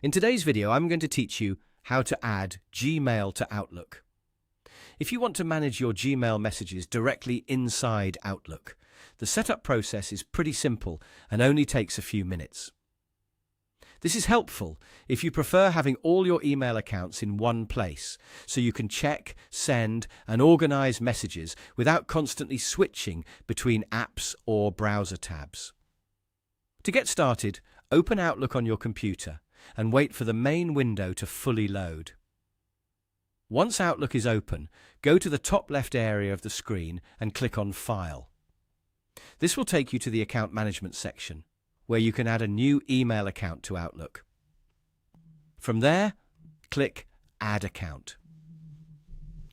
In today's video, I'm going to teach you how to add Gmail to Outlook. If you want to manage your Gmail messages directly inside Outlook, the setup process is pretty simple and only takes a few minutes. This is helpful if you prefer having all your email accounts in one place, so you can check, send, and organize messages without constantly switching between apps or browser tabs. To get started, open Outlook on your computer and wait for the main window to fully load. Once Outlook is open, go to the top left area of the screen and click on File. This will take you to the Account Management section, where you can add a new email account to Outlook. From there, click Add Account.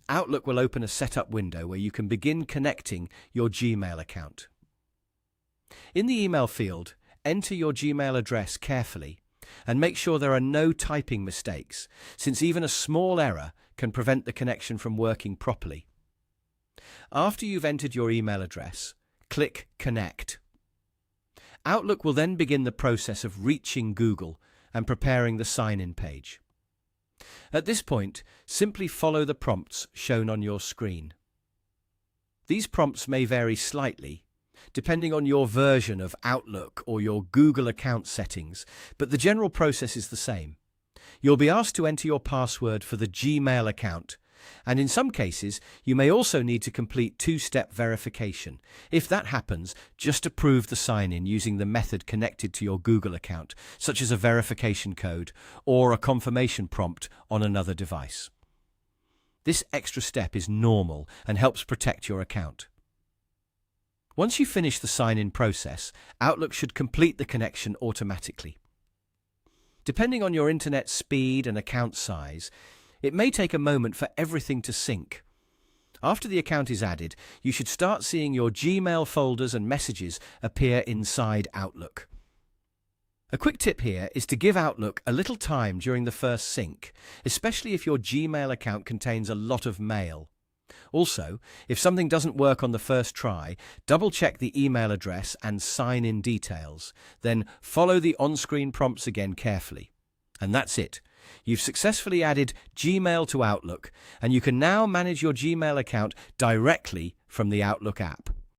Outlook will open a setup window where you can begin connecting your Gmail account. In the email field, enter your Gmail address carefully and make sure there are no typing mistakes, since even a small error can prevent the connection from working properly. After you've entered your email address, click Connect. Outlook will then begin the process of reaching Google and preparing the sign-in page. At this point, simply follow the prompts shown on your screen. These prompts may vary slightly, depending on your version of Outlook or your Google account settings, but the general process is the same. You'll be asked to enter your password for the Gmail account, and in some cases, you may also need to complete two-step verification. If that happens, just approve the sign-in using the method connected to your Google account, such as a verification code or a confirmation prompt on another device. This extra step is normal and helps protect your account. Once you finish the sign-in process, Outlook should complete the connection automatically. Depending on your internet speed and account size, it may take a moment for everything to sync. After the account is added, you should start seeing your Gmail folders and messages appear inside Outlook. A quick tip here is to give Outlook a little time during the first sync, especially if your Gmail account contains a lot of mail. Also, if something doesn't work on the first try, double-check the email address and sign-in details. Then follow the on-screen prompts again carefully. And that's it. You've successfully added Gmail to Outlook, and you can now manage your Gmail account directly from the Outlook app.